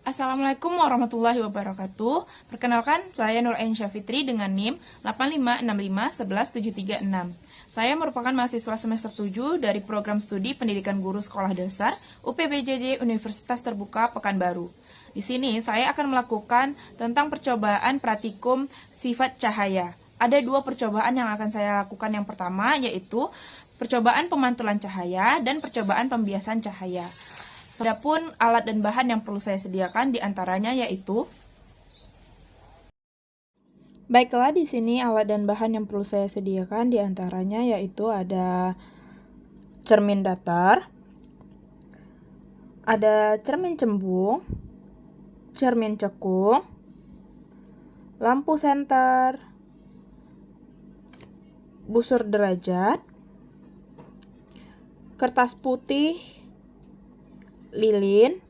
Assalamualaikum warahmatullahi wabarakatuh. Perkenalkan, saya Nur Ainsya Fitri dengan NIM 8565111736. Saya merupakan mahasiswa semester 7 dari program studi Pendidikan Guru Sekolah Dasar UPBJJ Universitas Terbuka Pekanbaru. Di sini saya akan melakukan tentang percobaan praktikum sifat cahaya. Ada dua percobaan yang akan saya lakukan. Yang pertama yaitu percobaan pemantulan cahaya dan percobaan pembiasan cahaya. Adapun alat dan bahan yang perlu saya sediakan diantaranya yaitu Baiklah, di sini alat dan bahan yang perlu saya sediakan diantaranya yaitu ada cermin datar, ada cermin cembung, cermin cekung, lampu senter, busur derajat, kertas putih, lilin,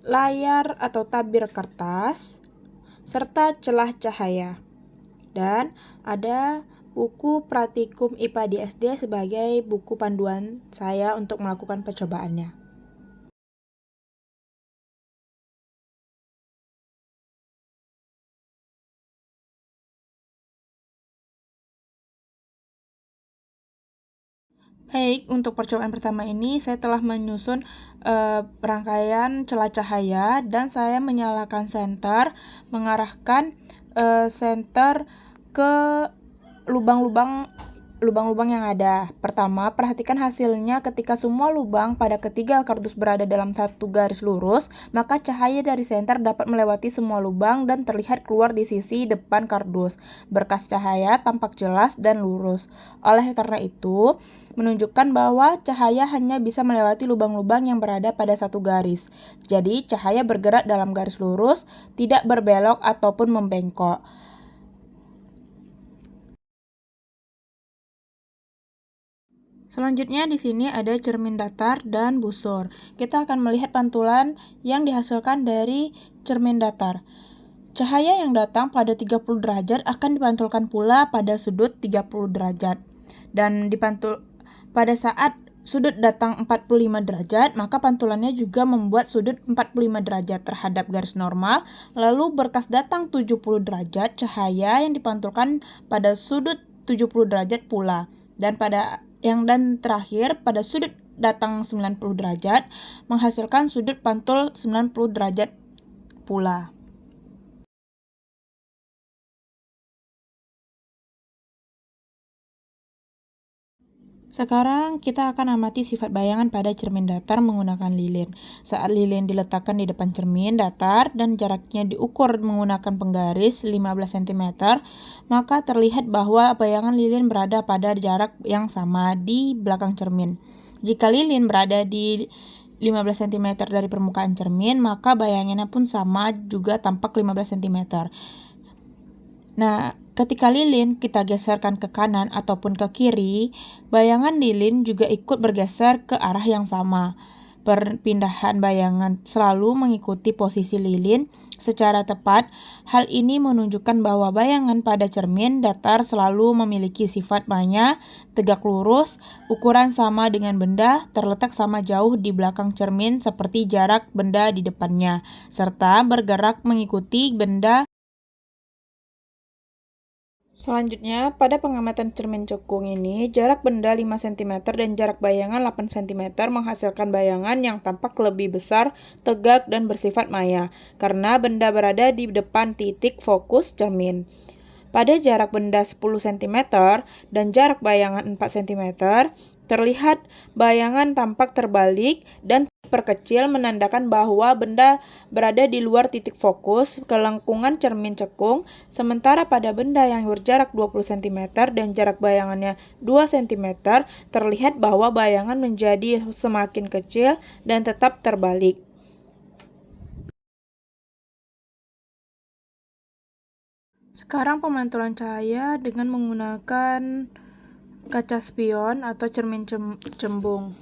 layar atau tabir kertas, serta celah cahaya. Dan ada buku Praktikum IPA di SD sebagai buku panduan saya untuk melakukan percobaannya. Baik, untuk percobaan pertama ini saya telah menyusun rangkaian celah cahaya dan saya menyalakan senter, mengarahkan senter ke lubang-lubang yang ada. Pertama, perhatikan hasilnya ketika semua lubang pada ketiga kardus berada dalam satu garis lurus, maka cahaya dari senter dapat melewati semua lubang dan terlihat keluar di sisi depan kardus. Berkas cahaya tampak jelas dan lurus. Oleh karena itu, menunjukkan bahwa cahaya hanya bisa melewati lubang-lubang yang berada pada satu garis. Jadi, cahaya bergerak dalam garis lurus, tidak berbelok ataupun membengkok. Selanjutnya di sini ada cermin datar dan busur. Kita akan melihat pantulan yang dihasilkan dari cermin datar. Cahaya yang datang pada 30 derajat akan dipantulkan pula pada sudut 30 derajat. Dan pada saat sudut datang 45 derajat, maka pantulannya juga membuat sudut 45 derajat terhadap garis normal. Lalu berkas datang 70 derajat, cahaya yang dipantulkan pada sudut 70 derajat pula. Dan terakhir pada sudut datang 90 derajat menghasilkan sudut pantul 90 derajat pula. Sekarang kita akan amati sifat bayangan pada cermin datar menggunakan lilin. Saat lilin diletakkan di depan cermin datar dan jaraknya diukur menggunakan penggaris 15 cm, maka terlihat bahwa bayangan lilin berada pada jarak yang sama di belakang cermin. Jika lilin berada di 15 cm dari permukaan cermin, maka bayangannya pun sama juga tampak 15 cm. Nah, ketika lilin kita geserkan ke kanan ataupun ke kiri, bayangan lilin juga ikut bergeser ke arah yang sama. Perpindahan bayangan selalu mengikuti posisi lilin secara tepat. Hal ini menunjukkan bahwa bayangan pada cermin datar selalu memiliki sifat maya, tegak lurus, ukuran sama dengan benda, terletak sama jauh di belakang cermin seperti jarak benda di depannya, serta bergerak mengikuti benda. Selanjutnya, pada pengamatan cermin cekung ini, jarak benda 5 cm dan jarak bayangan 8 cm menghasilkan bayangan yang tampak lebih besar, tegak, dan bersifat maya, karena benda berada di depan titik fokus cermin. Pada jarak benda 10 cm dan jarak bayangan 4 cm, terlihat bayangan tampak terbalik dan diperkecil menandakan bahwa benda berada di luar titik fokus ke lengkungan cermin cekung, sementara pada benda yang berjarak 20 cm dan jarak bayangannya 2 cm, terlihat bahwa bayangan menjadi semakin kecil dan tetap terbalik. Sekarang pemantulan cahaya dengan menggunakan kaca spion atau cermin cembung.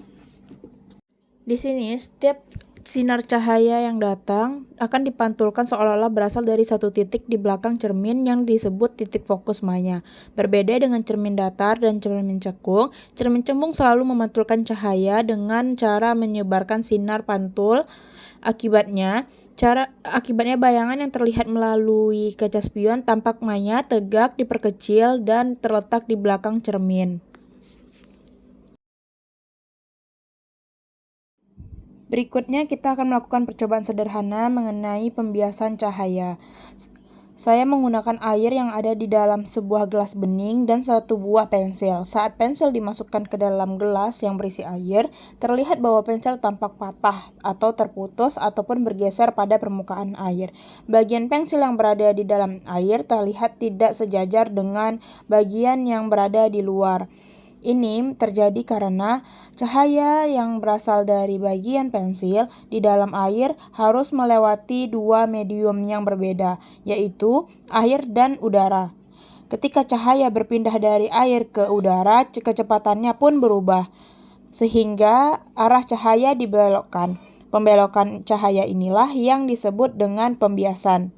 Di sini setiap Sinar cahaya yang datang akan dipantulkan seolah-olah berasal dari satu titik di belakang cermin yang disebut titik fokus maya. Berbeda dengan cermin datar dan cermin cembung selalu memantulkan cahaya dengan cara menyebarkan sinar pantul. Akibatnya bayangan yang terlihat melalui kaca spion tampak maya, tegak, diperkecil, dan terletak di belakang cermin. Berikutnya kita akan melakukan percobaan sederhana mengenai pembiasan cahaya. Saya menggunakan air yang ada di dalam sebuah gelas bening dan satu buah pensil. Saat pensil dimasukkan ke dalam gelas yang berisi air, terlihat bahwa pensil tampak patah atau terputus ataupun bergeser pada permukaan air. Bagian pensil yang berada di dalam air terlihat tidak sejajar dengan bagian yang berada di luar. Ini terjadi karena cahaya yang berasal dari bagian pensil di dalam air harus melewati dua medium yang berbeda, yaitu air dan udara. Ketika cahaya berpindah dari air ke udara, kecepatannya pun berubah, sehingga arah cahaya dibelokkan. Pembelokan cahaya inilah yang disebut dengan pembiasan.